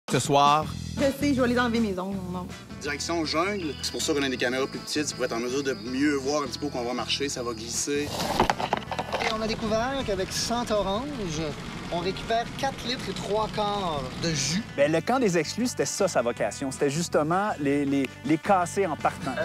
Ce soir... Je sais, je vais les enlever mes ongles, non. Direction jungle, c'est pour ça qu'on a des caméras plus petites, pour être en mesure de mieux voir un petit peu où on va marcher, ça va glisser. Et on a découvert qu'avec 100 oranges, on récupère 4 litres et 3 quarts de jus. Bien, le camp des exclus, c'était ça, sa vocation. C'était justement les casser en partant.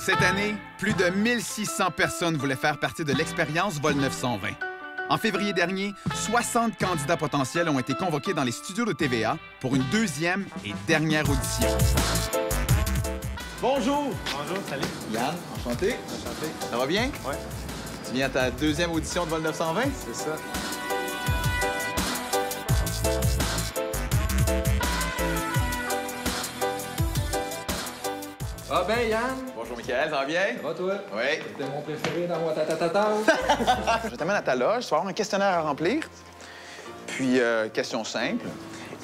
Cette année, plus de 1600 personnes voulaient faire partie de l'expérience Vol 920. En février dernier, 60 candidats potentiels ont été convoqués dans les studios de TVA pour une deuxième et dernière audition. Bonjour! Bonjour, salut. Yann, enchanté. Enchanté. Ça va bien? Ouais. Tu viens à ta deuxième audition de Vol 920? C'est ça. Ah ben, Yann! Bonjour, Michael, ça va bien? Ça va, toi? Oui. C'était mon préféré dans moi, tatatata. Je t'amène à ta loge, tu vas avoir un questionnaire à remplir, puis question simple,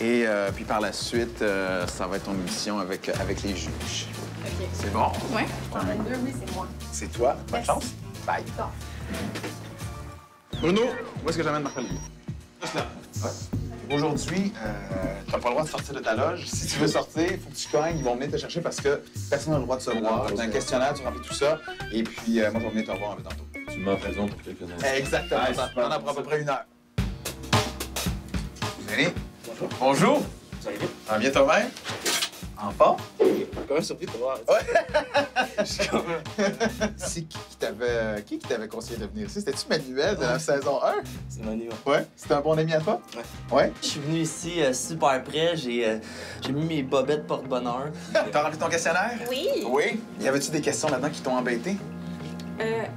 et puis par la suite, ça va être ton mission avec les juges. OK. C'est bon? Oui. En 22, oui, c'est moi. C'est toi. Bonne chance. Bye. Bruno, où est-ce que j'amène Marc-Olivier? Juste là. Ouais. Aujourd'hui, tu n'as pas le droit de sortir de ta loge. Si tu veux sortir, il faut que tu cognes. Ils vont venir te chercher parce que personne n'a le droit de se voir. Tu as un questionnaire, tu remplis tout ça. Et puis, moi, je vais venir te revoir un peu tantôt. Tu m'as présent pour quelques instants. Exactement. Ah, Ça super. en a pour à peu près 1 heure. Vous allez? Bonjour. Bonjour. Ça va bien? Ça va bien toi-même? En forme? Quand même surpris de te voir. C'est qui t'avait conseillé de venir ici? C'était-tu Manuel de la saison 1? C'est Manu. Ouais. C'était un bon ami à toi? Ouais. Ouais? Je suis venu ici super près, j'ai mis mes bobettes porte-bonheur. T'as rempli ton questionnaire? Oui. Oui. Y avait-tu des questions là-dedans qui t'ont embêté?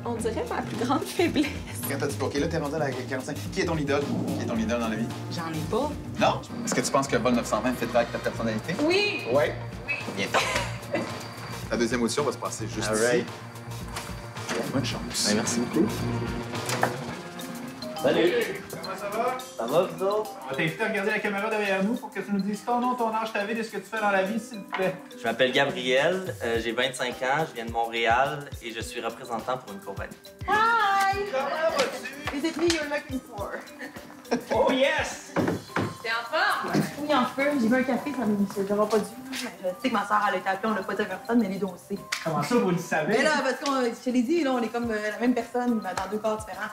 On dirait ma plus grande faiblesse. Quand t'as dit, OK, là, t'es rendu à la 45. Qui est ton idole? Qui est ton idole dans la vie? J'en ai pas. Non? Est-ce que tu penses que Vol 920 fait avec ta personnalité? Oui. Oui. Bien. La deuxième audition va se passer juste All ici. right. Bonne chance. Ben, merci beaucoup. Salut! Comment ça va? Ça va, vous autres? On va t'inviter à regarder la caméra derrière nous pour que tu nous dises ton nom, ton âge, ta ville et ce que tu fais dans la vie, s'il te plaît. Je m'appelle Gabriel, j'ai 25 ans, je viens de Montréal et je suis représentant pour une compagnie. Hi! Comment vas-tu? Is it me you're looking for? Oh yes! T'es en forme? Oui, en feu. J'ai bu un café, ça n'aura pas dû. Mais je sais que ma soeur, elle a été appelée, on l'a pas dit à personne, mais les deux, on le sait. Comment ça, vous le savez? Mais là, parce que je te l'ai dit, là, on est comme la même personne, mais dans 2 corps différents.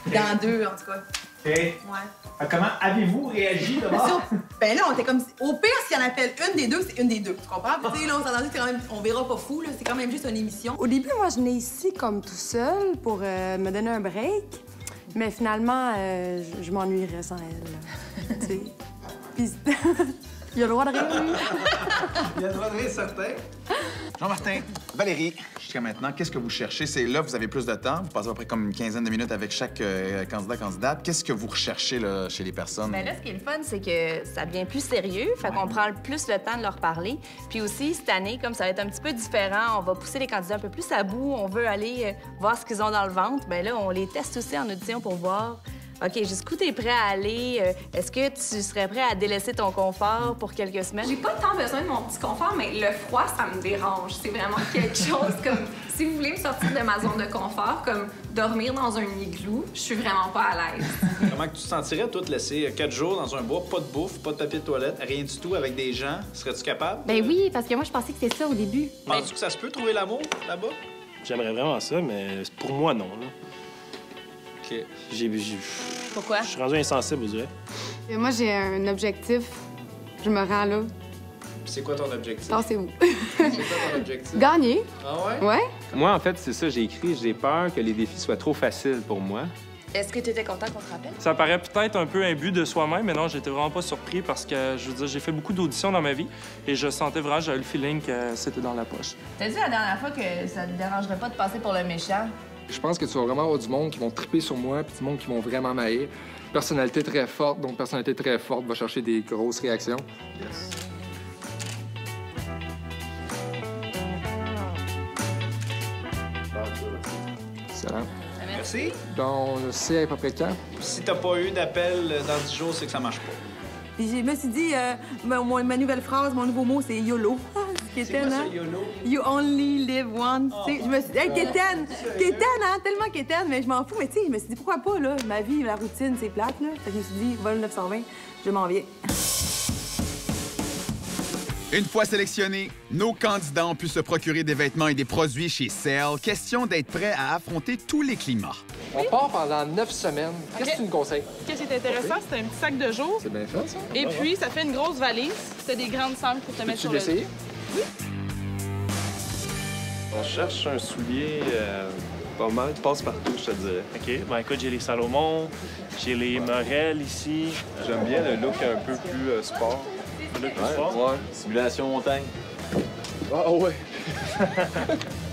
Dans 2, en tout cas. OK. Ouais. Comment avez-vous réagi d'abord? Ben là, on était comme... Au pire, s'il y en appelle une des deux, c'est une des deux. Tu comprends? Puis, tu sais, là, on s'entend que c'est quand même... On verra pas fou, là. C'est quand même juste une émission. Au début, moi, je venais ici comme tout seul pour me donner un break. Mais finalement, je m'ennuierais sans elle. Tu sais. Puis, il a le droit de rire. Il y a le droit de rire, certain. Jean-Martin, Valérie, jusqu'à maintenant, qu'est-ce que vous cherchez? C'est là, vous avez plus de temps. Vous passez à peu près comme une quinzaine de minutes avec chaque candidate. Qu'est-ce que vous recherchez là, chez les personnes? Ben là, ce qui est le fun, c'est que ça devient plus sérieux. Fait qu'on prend plus le temps de leur parler. Puis aussi, cette année, comme ça va être un petit peu différent, on va pousser les candidats un peu plus à bout. On veut aller voir ce qu'ils ont dans le ventre. Ben là, on les teste aussi en audition pour voir... OK, jusqu'où t'es prêt à aller? Est-ce que tu serais prêt à délaisser ton confort pour quelques semaines? J'ai pas tant besoin de mon petit confort, mais le froid, ça me dérange. C'est vraiment quelque chose comme... Si vous voulez me sortir de ma zone de confort, comme dormir dans un igloo, je suis vraiment pas à l'aise. Comment que tu te sentirais, toi, de laisser 4 jours dans un bois, pas de bouffe, pas de papier de toilette, rien du tout avec des gens? Serais-tu capable? Ben oui, parce que moi, je pensais que c'était ça au début. Penses-tu que ça se peut trouver l'amour là-bas? J'aimerais vraiment ça, mais pour moi, non. Là. OK. Pourquoi? Je suis rendu insensible, vous dirais. Moi, j'ai un objectif. Je me rends là. C'est quoi ton objectif? Pensez-vous. C'est quoi ton objectif? Gagner. Ah ouais? Ouais. Moi, en fait, c'est ça, j'ai écrit. J'ai peur que les défis soient trop faciles pour moi. Est-ce que tu étais content qu'on te rappelle? Ça paraît peut-être un peu imbu de soi-même, mais non, j'étais vraiment pas surpris parce que, je veux dire, j'ai fait beaucoup d'auditions dans ma vie et je sentais vraiment, j'avais le feeling que c'était dans la poche. T'as dit la dernière fois que ça te dérangerait pas de passer pour le méchant. Je pense que tu vas vraiment avoir du monde qui vont triper sur moi puis du monde qui vont vraiment m'haïr. Personnalité très forte, donc personnalité très forte va chercher des grosses réactions. Yes. Excellent. Merci. Donc, on sait à peu près quand. Si t'as pas eu d'appel dans 10 jours, c'est que ça marche pas. Puis je me suis dit, ma nouvelle phrase, mon nouveau mot, c'est YOLO. C'est quoi ça, YOLO? You only live once. Je me suis dit, hey, Kéten, hein, tellement Kéten, mais je m'en fous. Mais tu sais, je me suis dit, pourquoi pas, là? Ma vie, la routine, c'est plate, là. Fait que je me suis dit, vol 920, je m'en viens. Une fois sélectionnés, nos candidats ont pu se procurer des vêtements et des produits chez Sale. Question d'être prêts à affronter tous les climats. On part pendant 9 semaines. Qu'est-ce que tu nous conseilles? Qu'est-ce qui est intéressant, c'est un petit sac de jour. C'est bien fait, ça. Et puis, ça fait une grosse valise. C'est des grandes sangles pour te mettre sur le... Tu veux l'essayer? Oui. On cherche un soulier pas mal, passe-partout, je te dirais. OK. Ben écoute, j'ai les Salomon, j'ai les Morel ici. J'aime bien le look un peu plus sport. Le look plus sport? Ouais. Simulation montagne. Ah ouais.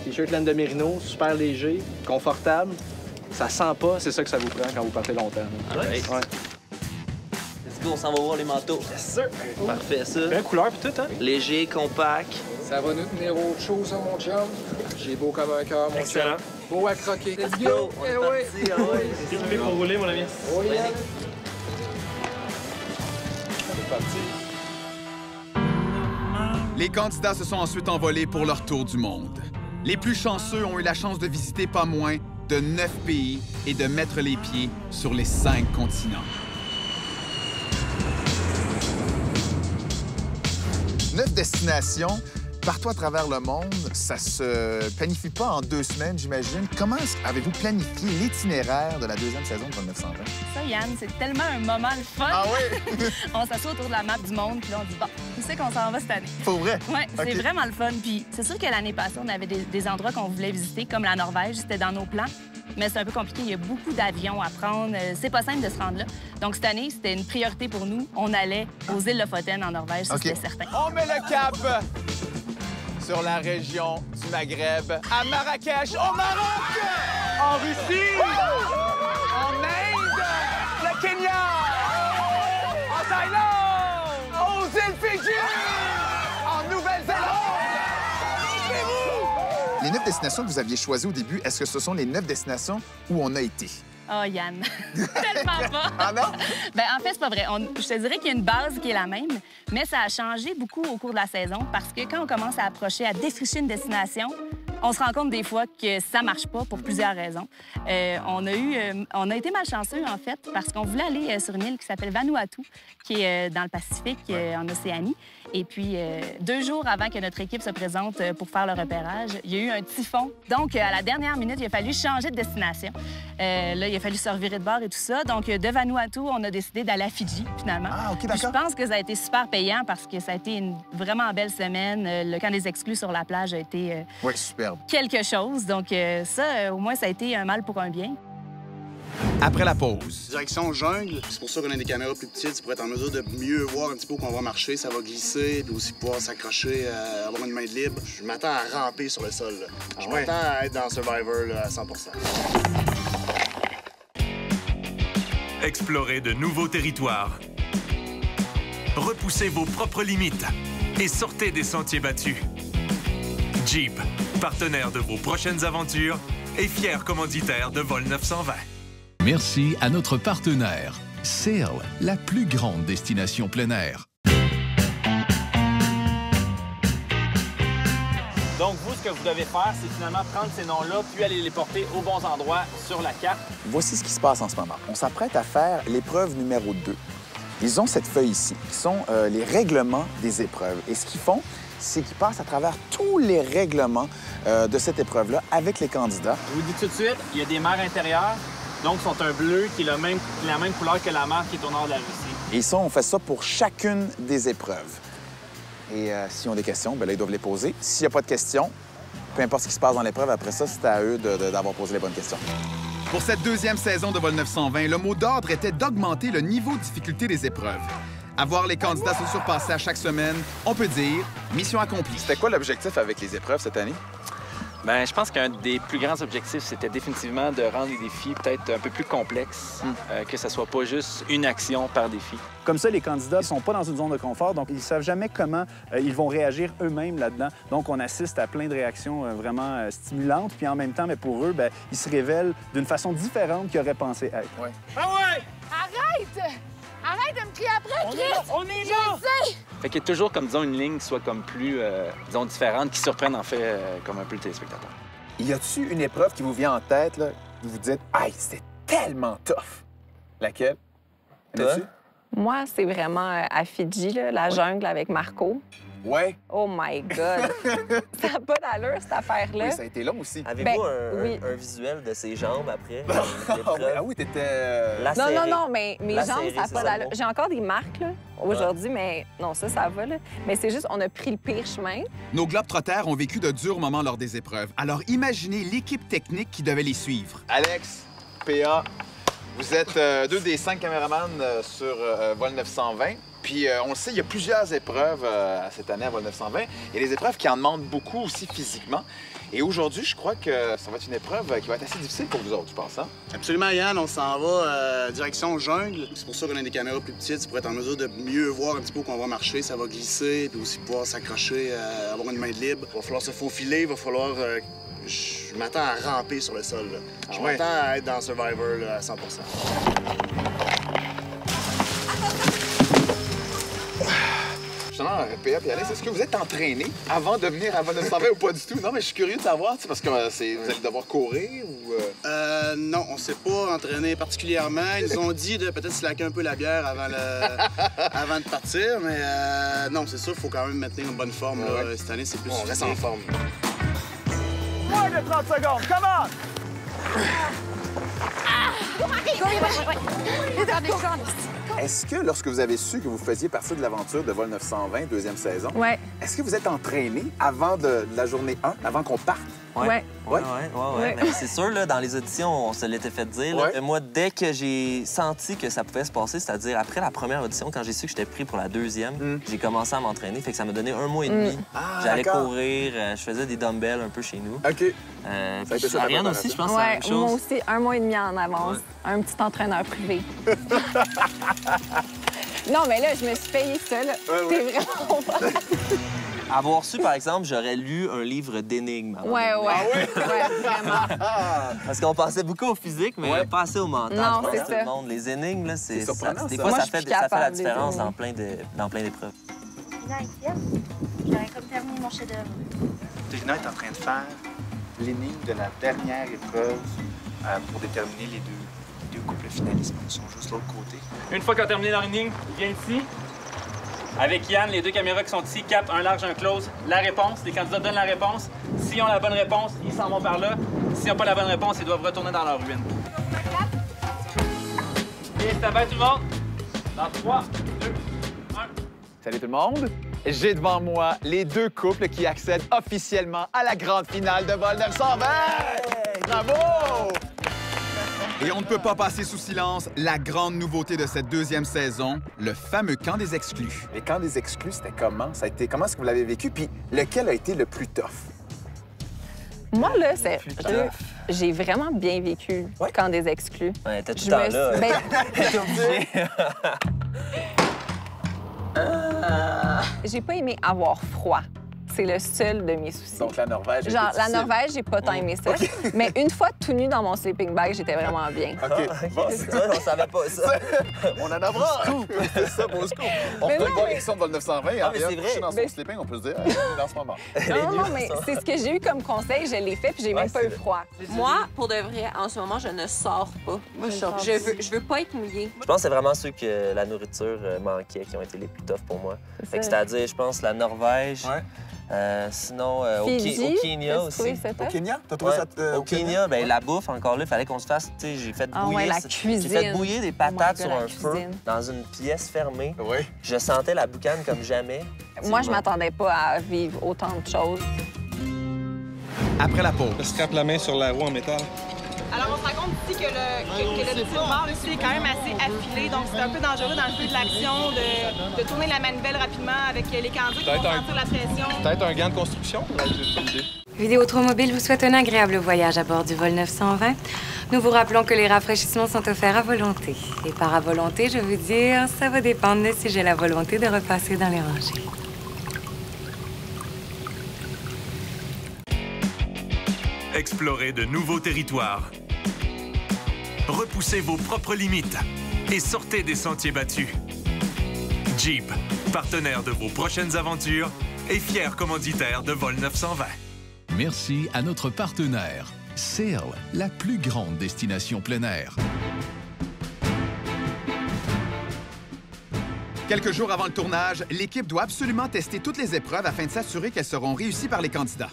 T-shirt laine de mérino, super léger, confortable. Ça sent pas, c'est ça que ça vous prend quand vous partez longtemps. Ouais. Let's go, on s'en va voir les manteaux. Yes, sir. Parfait, ça. Belle couleur pis tout, hein? Léger, compact. Ça va nous tenir autre chose, ça, mon chum. J'ai beau comme un cœur, mon Excellent. chum. Beau à croquer. Let's go! On est parti, ah ouais. T'es équipé pour rouler, mon ami? Oui, Vas-y. C'est parti. Les candidats se sont ensuite envolés pour leur tour du monde. Les plus chanceux ont eu la chance de visiter pas moins de 9 pays et de mettre les pieds sur les 5 continents. 9 destinations, partout à travers le monde. Ça se planifie pas en 2 semaines, j'imagine. Comment avez-vous planifié l'itinéraire de la 2e saison de Vol 920? Ça, Yann, c'est tellement un moment le fun. Ah oui? On s'assoit autour de la map du monde, puis là, on dit, bon, où c'est qu'on s'en va cette année? Pour vrai? Oui, c'est OK. vraiment le fun. Puis c'est sûr que l'année passée, on avait des endroits qu'on voulait visiter, comme la Norvège, c'était dans nos plans. Mais c'est un peu compliqué, il y a beaucoup d'avions à prendre. C'est pas simple de se rendre là. Donc cette année, c'était une priorité pour nous. On allait aux îles Lofoten en Norvège, ça, c'était certain. On met le cap sur la région du Maghreb, à Marrakech, au Maroc, en Russie, en Inde, le Kenya, en Thaïlande, aux îles Fidji, en Nouvelle-Zélande. Les 9 destinations que vous aviez choisies au début, est-ce que ce sont les 9 destinations où on a été? Oh, Yann, tellement pas! Ah non? Ben, en fait, c'est pas vrai. Je te dirais qu'il y a une base qui est la même, mais ça a changé beaucoup au cours de la saison parce que quand on commence à approcher, à défricher une destination, on se rend compte des fois que ça marche pas pour plusieurs raisons. On a été malchanceux, en fait, parce qu'on voulait aller sur une île qui s'appelle Vanuatu, qui est dans le Pacifique, en Océanie. Et puis, 2 jours avant que notre équipe se présente pour faire le repérage, il y a eu un typhon. Donc, à la dernière minute, il a fallu changer de destination. Là, il a fallu se revirer de bord et tout ça. Donc, de Vanuatu, on a décidé d'aller à Fidji, finalement. Ah, OK, Puis d'accord. je pense que ça a été super payant parce que ça a été une vraiment belle semaine. Le camp des exclus sur la plage a été Oui, superbe. quelque chose. Donc, ça, au moins, ça a été un mal pour un bien. Après la pause. Direction jungle. C'est pour ça qu'on a des caméras plus petites, pour être en mesure de mieux voir un petit peu où on va marcher, ça va glisser, puis aussi pouvoir s'accrocher, avoir une main de libre. Je m'attends à ramper sur le sol. Là. Je m'attends à être dans Survivor là, à 100 %. Explorez de nouveaux territoires. Repoussez vos propres limites et sortez des sentiers battus. Jeep, partenaire de vos prochaines aventures et fier commanditaire de Vol 920. Merci à notre partenaire, Sale, la plus grande destination plein air. Donc, vous, ce que vous devez faire, c'est finalement prendre ces noms-là, puis aller les porter aux bons endroits sur la carte. Voici ce qui se passe en ce moment. On s'apprête à faire l'épreuve numéro 2. Ils ont cette feuille ici, qui sont les règlements des épreuves. Et ce qu'ils font, c'est qu'ils passent à travers tous les règlements de cette épreuve-là avec les candidats. Je vous dis tout de suite, il y a des mers intérieures, donc sont un bleu qui est la même couleur que la mer qui est au nord de la Russie. Et ça, on fait ça pour chacune des épreuves. Et s'ils ont des questions, bien là, ils doivent les poser. S'il n'y a pas de questions, peu importe ce qui se passe dans l'épreuve, après ça, c'est à eux d'avoir posé les bonnes questions. Pour cette 2e saison de Vol 920, le mot d'ordre était d'augmenter le niveau de difficulté des épreuves. À voir les candidats se surpasser à chaque semaine, on peut dire mission accomplie. C'était quoi l'objectif avec les épreuves cette année? Bien, je pense qu'un des plus grands objectifs, c'était définitivement de rendre les défis peut-être un peu plus complexes, que ce soit pas juste une action par défi. Comme ça, les candidats ne sont pas dans une zone de confort, donc ils ne savent jamais comment ils vont réagir eux-mêmes là-dedans. Donc, on assiste à plein de réactions vraiment stimulantes, puis en même temps, mais pour eux, bien, ils se révèlent d'une façon différente qu'ils auraient pensé être. Ouais. Ah ouais! Arrête! Arrête de me crier après, Chris! On est là! Je sais! Fait qu'il y a toujours, comme disons, une ligne qui soit comme plus, disons, différente, qui surprenne en fait comme un peu le téléspectateur. Y a-tu une épreuve qui vous vient en tête, là, où vous dites « Aïe, c'était tellement tough! » Laquelle? Y en a-tu? Moi, c'est vraiment à Fidji, là, la jungle avec Marco. Ouais. Oh my God! Ça n'a pas d'allure, cette affaire-là. Oui, ça a été long aussi. Avez-vous un visuel de ses jambes après? Ah oui, t'étais... Non, mais mes jambes, ça n'a pas d'allure. J'ai encore des marques, là, aujourd'hui, mais non, ça va, là. Mais c'est juste, on a pris le pire chemin. Nos Globetrotters ont vécu de durs moments lors des épreuves. Alors imaginez l'équipe technique qui devait les suivre. Alex, PA, vous êtes 2 des 5 caméramans sur Vol 920. Puis, on le sait, il y a plusieurs épreuves cette année à Vol 920. Il y a des épreuves qui en demandent beaucoup aussi physiquement. Et aujourd'hui, je crois que ça va être une épreuve qui va être assez difficile pour vous autres, je pense, hein? Absolument, Yann. On s'en va direction jungle. C'est pour ça qu'on a des caméras plus petites, pour être en mesure de mieux voir un petit peu où on va marcher, ça va glisser, puis aussi pouvoir s'accrocher, avoir une main de libre. Il va falloir se faufiler, il va falloir... je m'attends à ramper sur le sol, là. Je m'attends à être dans Survivor, là, à 100 Justement, PA et Alex, est-ce que vous êtes entraînés avant de venir à Vol 920 ou pas du tout? Non, mais je suis curieux de savoir, parce que vous allez devoir courir ou... Non, on s'est pas entraîné particulièrement. Ils nous ont dit de peut-être slacker un peu la bière avant, avant de partir, mais non, c'est sûr, il faut quand même maintenir une bonne forme. Là. Cette année, c'est plus... On reste en forme. Moins de 30 secondes, come on! Est-ce que lorsque vous avez su que vous faisiez partie de l'aventure de Vol 920, deuxième saison, est-ce que vous êtes entraîné avant de la journée 1, avant qu'on parte? Oui. C'est sûr, là, dans les auditions, on se l'était fait dire. Là. Moi, dès que j'ai senti que ça pouvait se passer, c'est-à-dire après la première audition, quand j'ai su que j'étais pris pour la deuxième, j'ai commencé à m'entraîner. Fait que ça m'a donné 1 mois et demi. J'allais courir, je faisais des dumbbells un peu chez nous. OK. Ariane aussi, je pense, c'est la même chose. Moi aussi, 1 mois et demi en avance. Un petit entraîneur privé. Non, mais là, je me suis payé ça, là. C'est vraiment pas... Avoir su, par exemple, j'aurais lu un livre d'énigmes. Ouais, vraiment. Parce qu'on pensait beaucoup au physique, mais pas assez au mental. Non, c'est ça. Les énigmes, là, c'est... Des fois, ça fait la différence dans plein d'épreuves. J'aurais comme terminé mon chef-d'œuvre. Devina est en train de faire l'énigme de la dernière épreuve pour déterminer les deux couples finalistes. Ils sont juste de l'autre côté. Une fois qu'on a terminé leur énigme, viens ici. Avec Yann, les 2 caméras qui sont ici captent un large, un close. La réponse, les candidats donnent la réponse. S'ils ont la bonne réponse, ils s'en vont par là. S'ils n'ont pas la bonne réponse, ils doivent retourner dans leur ruine. Et ça va tout le monde? Dans 3, 2, 1. Salut tout le monde! J'ai devant moi les 2 couples qui accèdent officiellement à la grande finale de Vol 920! Bravo! Et on ne peut pas passer sous silence la grande nouveauté de cette deuxième saison, le fameux camp des exclus. Les camps des exclus, c'était comment? Comment est-ce que vous l'avez vécu? Puis lequel a été le plus tough? Moi, là, j'ai vraiment bien vécu le camp des exclus. Ouais, t'es tout le temps là. T'es obligé. J'ai pas aimé avoir froid. C'est le seul de mes soucis. Donc, la Norvège, la Norvège, j'ai pas tant aimé ça. Okay. Mais une fois tout nu dans mon sleeping bag, j'étais vraiment bien. OK. Bon, c'est ça, on savait pas ça. On en a marre. C'est ça, bon scoop. On peut voir l'émission de Vol 920. Ah, mais c'est vrai. Dans son sleeping, on peut se dire, dans ce moment. Non, mais c'est ce que j'ai eu comme conseil. Je l'ai fait, puis j'ai même pas eu froid. Moi, pour de vrai, en ce moment, je ne sors pas. Moi, je veux pas être mouillée. Je pense que c'est vraiment ceux que la nourriture manquait qui ont été les plus toughs pour moi. C'est-à-dire, je pense, la Norvège. Sinon, au Kenya aussi. Au Kenya? T'as trouvé ça? Au Kenya, bien, la bouffe, encore là, il fallait qu'on se fasse. Tu sais, j'ai fait bouillir. La cuisine. J'ai fait bouillir des patates sur un feu dans une pièce fermée. Oui. Je sentais la boucane comme jamais. Moi, je m'attendais pas à vivre autant de choses. Après la pause. Je scrape la main sur la roue en métal. Alors, on se rend compte ici que le petit bord ici est quand même assez affilé, donc c'est un peu dangereux dans le feu de l'action de tourner la manivelle rapidement avec les candidats qui vont sentir la pression. Peut-être un gant de construction? J'ai une idée. Vidéotromobile vous souhaite un agréable voyage à bord du vol 920. Nous vous rappelons que les rafraîchissements sont offerts à volonté. Et par à volonté, je veux dire, ça va dépendre de si j'ai la volonté de repasser dans les rangées. Explorez de nouveaux territoires. Repoussez vos propres limites et sortez des sentiers battus. Jeep, partenaire de vos prochaines aventures et fier commanditaire de vol 920. Merci à notre partenaire, Sail, la plus grande destination plein air. Quelques jours avant le tournage, l'équipe doit absolument tester toutes les épreuves afin de s'assurer qu'elles seront réussies par les candidats.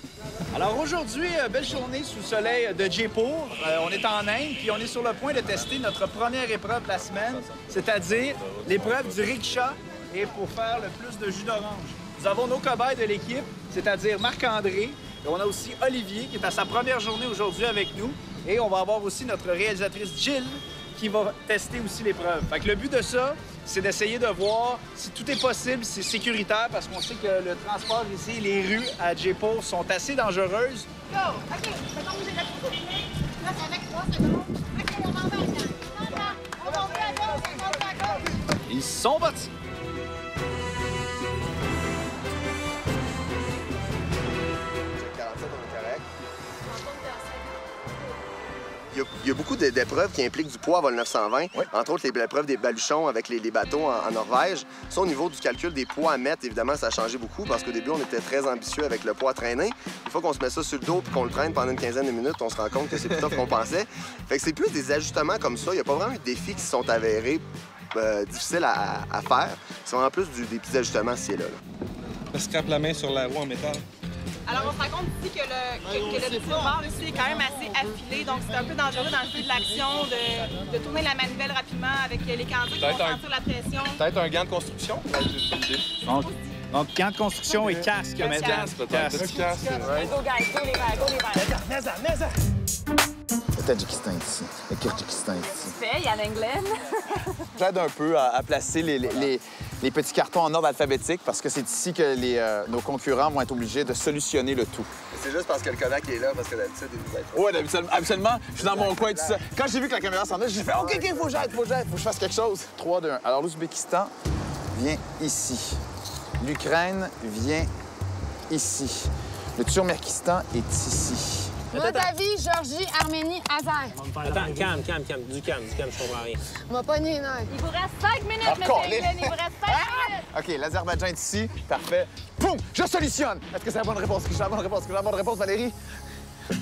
Alors aujourd'hui, belle journée sous le soleil de Jaipur. On est en Inde, puis on est sur le point de tester notre première épreuve de la semaine, c'est-à-dire l'épreuve du rickshaw et pour faire le plus de jus d'orange. Nous avons nos cobayes de l'équipe, c'est-à-dire Marc-André. Et on a aussi Olivier qui est à sa première journée aujourd'hui avec nous. Et on va avoir aussi notre réalisatrice Jill qui va tester aussi l'épreuve. Fait que le but de ça, c'est d'essayer de voir si tout est possible, si c'est sécuritaire, parce qu'on sait que le transport ici, les rues à Jaipur sont assez dangereuses. Go! OK, mettons que j'ai la photo. Là, c'est avec 3 secondes. OK, on m'en va à gauche. On m'en va à gauche, on m'en va à gauche. Ils sont partis. Il y a beaucoup d'épreuves qui impliquent du poids à vol 920, entre autres l'épreuve des baluchons avec les bateaux en Norvège. Ça, au niveau du calcul des poids à mettre, évidemment, ça a changé beaucoup parce qu'au début, on était très ambitieux avec le poids à traîner. Une fois qu'on se met ça sur le dos et qu'on le traîne pendant une quinzaine de minutes, on se rend compte que c'est plus tough qu'on pensait. Fait que c'est plus des ajustements comme ça. Il n'y a pas vraiment eu de défis qui se sont avérés difficiles à faire. C'est vraiment plus des petits ajustements ci et là. On scrape la main sur la roue en métal. Alors, on se rend compte ici que le petit bord ici est quand même assez affilé, donc c'est un peu dangereux dans le feu de l'action de tourner la manivelle rapidement avec les candidats qui vont sentir la pression. Peut-être un gant de construction? Donc gants de construction et casque. Casque, peut-être. Casque. Go, guys, go les verts, go les verts. Le Tadjikistan ici, le Kyrgyzstan ici. Fait, Yann Englen. J'aide un peu à placer les petits cartons en ordre alphabétique parce que c'est ici que nos concurrents vont être obligés de solutionner le tout. C'est juste parce que le Kodak est là, parce que d'habitude, il nous aide. Oui, absolument. Je suis dans mon coin, tout ça. Quand j'ai vu que la caméra s'en allait, j'ai fait OK, faut que j'aide, faut que je fasse quelque chose. 3, 2, 1. Alors, l'Ouzbékistan vient ici. L'Ukraine vient ici. Le Turkménistan est ici. Moldavie, Géorgie, Arménie, Azère. Attends, calme, du calme, je comprends rien. On va pas nier, non. Il vous reste 5 minutes, M. Englen, il vous reste 5 minutes. OK, l'Azerbaïdjan est ici. Parfait. Poum! Je solutionne! Est-ce que c'est la bonne réponse? Est-ce que j'ai la bonne réponse? Est-ce que j'ai la bonne réponse, Valérie?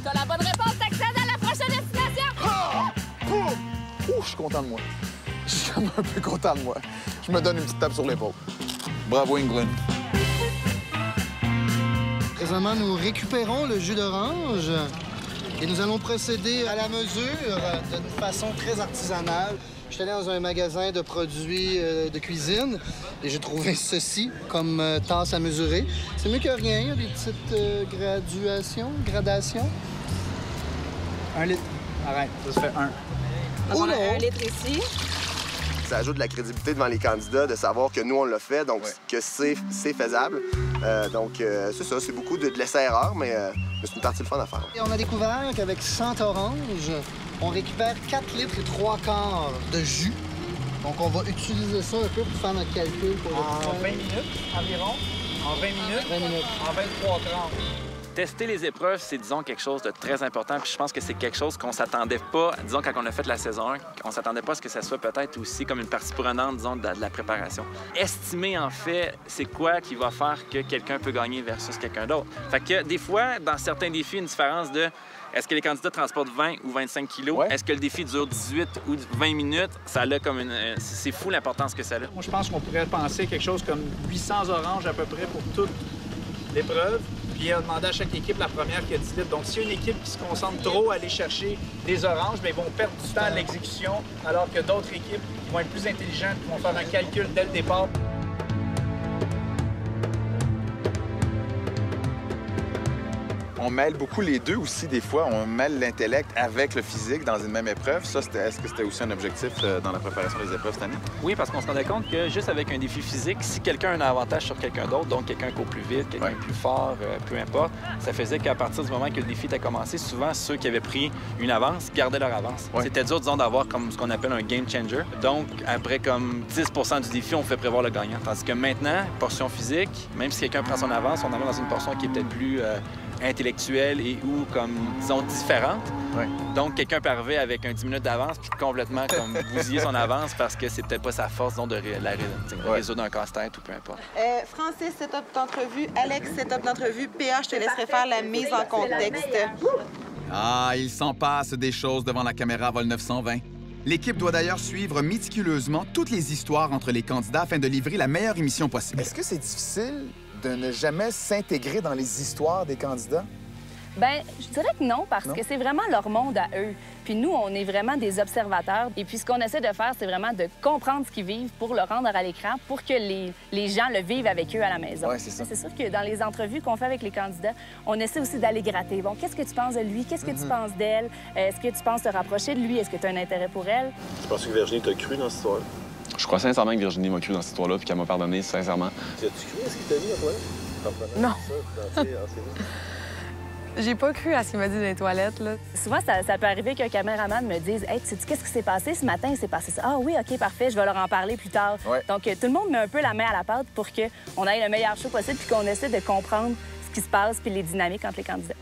T'as la bonne réponse, t'accèdes à la prochaine destination! Ah! Poum! Ouh, je suis content de moi. Je suis un peu content de moi. Je me donne une petite tape sur l'épaule. Bravo, England. Présentement, nous récupérons le jus d'orange et nous allons procéder à la mesure d'une façon très artisanale. Je suis allé dans un magasin de produits de cuisine et j'ai trouvé ceci comme tasse à mesurer. C'est mieux que rien, il y a des petites gradations. 1 litre. Arrête, ça se fait 1. On a 1 litre ici. Ça ajoute de la crédibilité devant les candidats de savoir que nous, on l'a fait, donc que c'est faisable. C'est ça, c'est beaucoup de l'essai-erreur, mais c'est une partie de fun à faire. Et on a découvert qu'avec 100 oranges, on récupère 4 litres et 3 quarts de jus. Donc, on va utiliser ça un peu pour faire notre calcul. En 20 minutes environ. En 20 minutes. 20 minutes. En 23 30. Tester les épreuves, c'est, disons, quelque chose de très important. Puis je pense que c'est quelque chose qu'on s'attendait pas, disons, quand on a fait la saison 1, on s'attendait pas à ce que ça soit peut-être aussi comme une partie prenante, disons, de la préparation. Estimer, en fait, c'est quoi qui va faire que quelqu'un peut gagner versus quelqu'un d'autre. Fait que des fois, dans certains défis, une différence de est-ce que les candidats transportent 20 ou 25 kilos? Ouais. Est-ce que le défi dure 18 ou 20 minutes? Ça a comme une... C'est fou l'importance que ça a. Moi, je pense qu'on pourrait penser quelque chose comme 800 oranges à peu près pour toute l'épreuve. Puis on a demandé à chaque équipe la première qui a 10 litres. Donc, s'il y a une équipe qui se concentre trop à aller chercher des oranges, bien, ils vont perdre du temps à l'exécution, alors que d'autres équipes qui vont être plus intelligentes, qui vont faire un calcul dès le départ. On mêle beaucoup les deux aussi, des fois. On mêle l'intellect avec le physique dans une même épreuve. Ça, est-ce que c'était aussi un objectif dans la préparation des épreuves cette année? Oui, parce qu'on se rendait compte que juste avec un défi physique, si quelqu'un a un avantage sur quelqu'un d'autre, donc quelqu'un court plus vite, quelqu'un plus fort, peu importe, ça faisait qu'à partir du moment que le défi était commencé, souvent ceux qui avaient pris une avance gardaient leur avance. C'était dur, disons, d'avoir comme ce qu'on appelle un game changer. Donc, après comme 10 du défi, on fait prévoir le gagnant. Tandis que maintenant, portion physique, même si quelqu'un prend son avance, on en va dans une portion qui est peut-être plus intellectuelle et ou, comme, disons, différente. Donc, quelqu'un peut arriver avec un 10 minutes d'avance puis complètement comme bousiller son avance parce que c'est peut-être pas sa force, disons, de résoudre un casse-tête ou peu importe. Francis, setup d'entrevue. Alex, setup d'entrevue. PA, je te laisserai faire la mise en contexte. Ah, il s'en passe des choses devant la caméra Vol 920. L'équipe doit d'ailleurs suivre méticuleusement toutes les histoires entre les candidats afin de livrer la meilleure émission possible. Est-ce que c'est difficile de ne jamais s'intégrer dans les histoires des candidats? Bien, je dirais que non, parce que c'est vraiment leur monde à eux. Puis nous, on est vraiment des observateurs. Et puis ce qu'on essaie de faire, c'est vraiment de comprendre ce qu'ils vivent pour le rendre à l'écran, pour que les gens le vivent avec eux à la maison. Ouais, c'est ça. C'est sûr que dans les entrevues qu'on fait avec les candidats, on essaie aussi d'aller gratter. Bon, qu'est-ce que tu penses de lui? Qu'est-ce que tu penses d'elle? Est-ce que tu penses te rapprocher de lui? Est-ce que tu as un intérêt pour elle? Tu penses que Virginie t'a cru dans cette histoire-là? Je crois sincèrement que Virginie m'a cru dans cette histoire-là puis qu'elle m'a pardonné, sincèrement. As-tu cru à ce qu'il t'a dit, toi? Non. J'ai pas cru à ce qu'il m'a dit dans les toilettes, là. Souvent, ça peut arriver qu'un caméraman me dise « Hey, tu sais qu'est-ce qui s'est passé ce matin? Il s'est passé ça. » « Ah oui, OK, parfait, je vais leur en parler plus tard. Donc, tout le monde met un peu la main à la pâte pour qu'on ait le meilleur show possible puis qu'on essaie de comprendre ce qui se passe puis les dynamiques entre les candidats.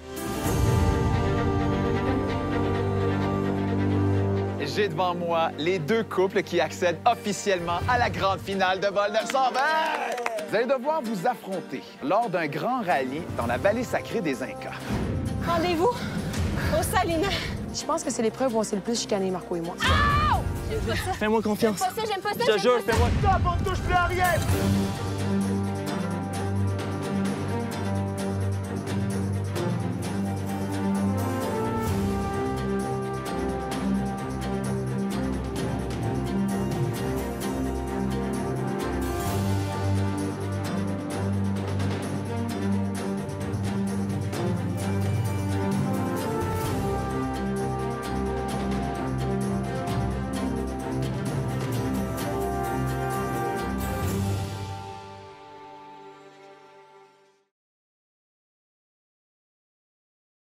J'ai devant moi les deux couples qui accèdent officiellement à la grande finale de Vol 920! Vous allez devoir vous affronter lors d'un grand rallye dans la vallée sacrée des Incas. Rendez-vous au Salina. Je pense que c'est l'épreuve où on s'est le plus chicané, Marco et moi. Oh! Fais-moi confiance. J'aime pas ça, Je te jure, fais-moi. Stop, on ne touche plus à rien!